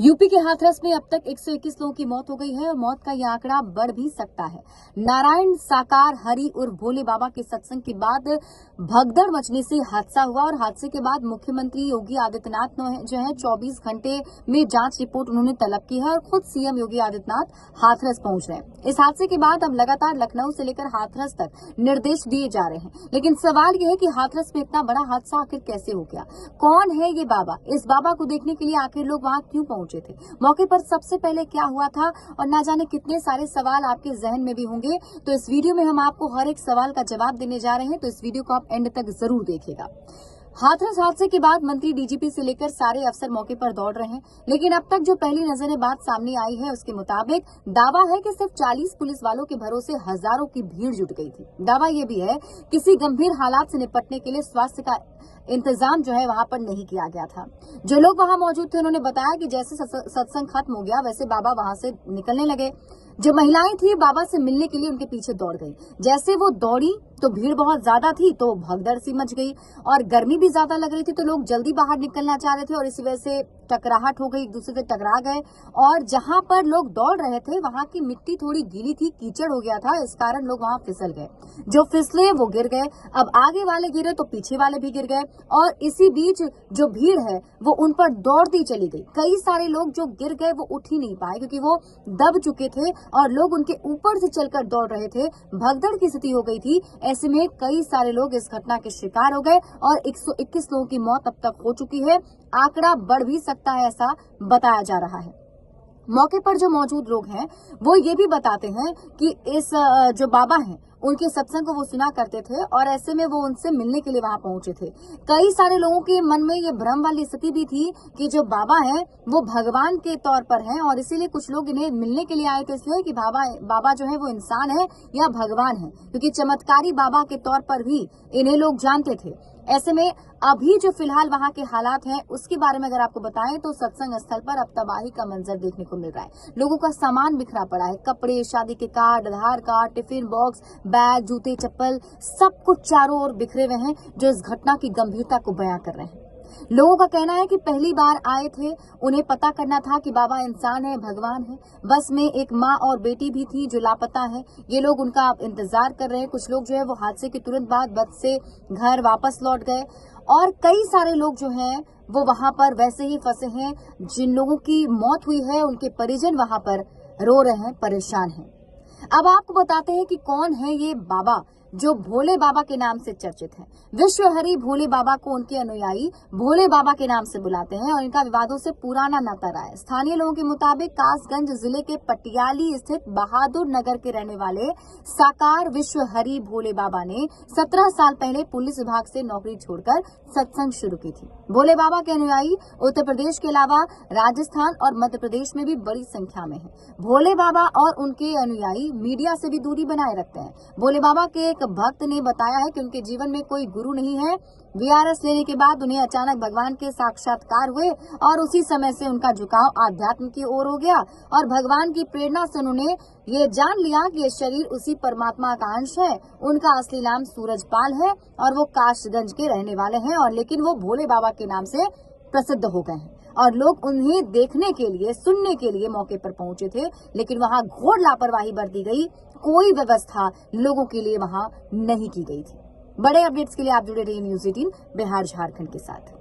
UP के हाथरस में अब तक 121 लोगों की मौत हो गई है और मौत का यह आंकड़ा बढ़ भी सकता है। नारायण साकार हरि उर्फ भोले बाबा के सत्संग के बाद भगदड़ मचने से हादसा हुआ और हादसे के बाद मुख्यमंत्री योगी आदित्यनाथ जो है 24 घंटे में जांच रिपोर्ट उन्होंने तलब की है और खुद सीएम योगी आदित्यनाथ हाथरस पहुंच रहे हैं। इस हादसे के बाद अब लगातार लखनऊ से लेकर हाथरस तक निर्देश दिए जा रहे हैं, लेकिन सवाल यह है कि हाथरस में इतना बड़ा हादसा आखिर कैसे हो गया? कौन है ये बाबा? इस बाबा को देखने के लिए आखिर लोग वहां क्यों पहुंचे थे? मौके पर सबसे पहले क्या हुआ था? और ना जाने कितने सारे सवाल आपके जहन में भी होंगे। तो इस वीडियो में हम आपको हर एक सवाल का जवाब देने जा रहे हैं, तो इस वीडियो को आप एंड तक जरूर देखिएगा। हाथरस हादसे के बाद मंत्री डीजीपी से लेकर सारे अफसर मौके पर दौड़ रहे हैं, लेकिन अब तक जो पहली नजर बात सामने आई है उसके मुताबिक दावा है कि सिर्फ 40 पुलिस वालों के भरोसे हजारों की भीड़ जुट गई थी। दावा यह भी है किसी गंभीर हालात से निपटने के लिए स्वास्थ्य का इंतजाम जो है वहां पर नहीं किया गया था। जो लोग वहां मौजूद थे उन्होंने बताया कि जैसे सत्संग खत्म हो गया वैसे बाबा वहां से निकलने लगे। जो महिलाएं थी बाबा से मिलने के लिए उनके पीछे दौड़ गई। जैसे वो दौड़ी तो भीड़ बहुत ज्यादा थी तो भगदड़ सी मच गई और गर्मी भी ज्यादा लग रही थी, तो लोग जल्दी बाहर निकलना चाह रहे थे और इसी वजह से टकराहट हो गई, एक दूसरे से टकरा गए। और जहां पर लोग दौड़ रहे थे वहां की मिट्टी थोड़ी गीली थी, कीचड़ हो गया था, इस कारण लोग वहां फिसल गए। जो फिसले वो गिर गए। अब आगे वाले गिरे तो पीछे वाले भी गिर गए और इसी बीच जो भीड़ है वो उन पर दौड़ती चली गई। कई सारे लोग जो गिर गए वो उठ ही नहीं पाए क्योंकि वो दब चुके थे और लोग उनके ऊपर से चलकर दौड़ रहे थे। भगदड़ की स्थिति हो गई थी। ऐसे में कई सारे लोग इस घटना के शिकार हो गए और 121 लोगों की मौत अब तक हो चुकी है। आंकड़ा बढ़ भी सकता है ऐसा बताया जा रहा है। मौके पर जो मौजूद लोग हैं वो ये भी बताते हैं कि इस जो बाबा हैं उनके सत्संग को वो सुना करते थे और ऐसे में वो उनसे मिलने के लिए वहां पहुंचे थे। कई सारे लोगों के मन में ये भ्रम वाली स्थिति भी थी कि जो बाबा हैं वो भगवान के तौर पर हैं और इसीलिए कुछ लोग इन्हें मिलने के लिए आए थे, इसलिए कि बाबा जो है वो इंसान है या भगवान है, क्योंकि चमत्कारी बाबा के तौर पर भी इन्हें लोग जानते थे। ऐसे में अभी जो फिलहाल वहां के हालात हैं उसके बारे में अगर आपको बताएं तो सत्संग स्थल पर अब तबाही का मंजर देखने को मिल रहा है। लोगों का सामान बिखरा पड़ा है, कपड़े, शादी के कार्ड, आधार कार्ड, टिफिन बॉक्स, बैग, जूते, चप्पल, सब कुछ चारों ओर बिखरे हुए हैं जो इस घटना की गंभीरता को बयां कर रहे हैं। लोगों का कहना है कि पहली बार आए थे, उन्हें पता करना था कि बाबा इंसान है, भगवान है। बस में एक माँ और बेटी भी थी जो लापता है। ये लोग उनका इंतजार कर रहे हैं। कुछ लोग जो है वो हादसे के तुरंत बाद बस से घर वापस लौट गए और कई सारे लोग जो हैं वो वहां पर वैसे ही फंसे हैं। जिन लोगों की मौत हुई है उनके परिजन वहां पर रो रहे हैं, परेशान हैं। अब आपको बताते हैं कि कौन है ये बाबा जो भोले बाबा के नाम से चर्चित है। विश्व हरि भोले बाबा को उनके अनुयायी भोले बाबा के नाम से बुलाते हैं और इनका विवादों से पुराना नाता रहा है। स्थानीय लोगों के मुताबिक कासगंज जिले के पटियाली स्थित बहादुर नगर के रहने वाले साकार विश्व हरि भोले बाबा ने 17 साल पहले पुलिस विभाग से नौकरी छोड़कर सत्संग शुरू की थी। भोले बाबा के अनुयायी उत्तर प्रदेश के अलावा राजस्थान और मध्य प्रदेश में भी बड़ी संख्या में है। भोले बाबा और उनके अनुयायी मीडिया से भी दूरी बनाए रखते हैं। भोले बाबा के एक भक्त ने बताया है कि उनके जीवन में कोई गुरु नहीं है। वीआरएस लेने के बाद उन्हें अचानक भगवान के साक्षात्कार हुए और उसी समय से उनका झुकाव आध्यात्म की ओर हो गया और भगवान की प्रेरणा से उन्होंने ये जान लिया कि ये शरीर उसी परमात्मा का अंश है। उनका असली नाम सूरजपाल है और वो कासगंज के रहने वाले हैं और लेकिन वो भोले बाबा के नाम से प्रसिद्ध हो गए हैं और लोग उन्हें देखने के लिए, सुनने के लिए मौके पर पहुंचे थे, लेकिन वहां घोर लापरवाही बरती गई। कोई व्यवस्था लोगों के लिए वहां नहीं की गई थी। बड़े अपडेट्स के लिए आप जुड़े रहिए न्यूज़ 18 बिहार झारखंड के साथ।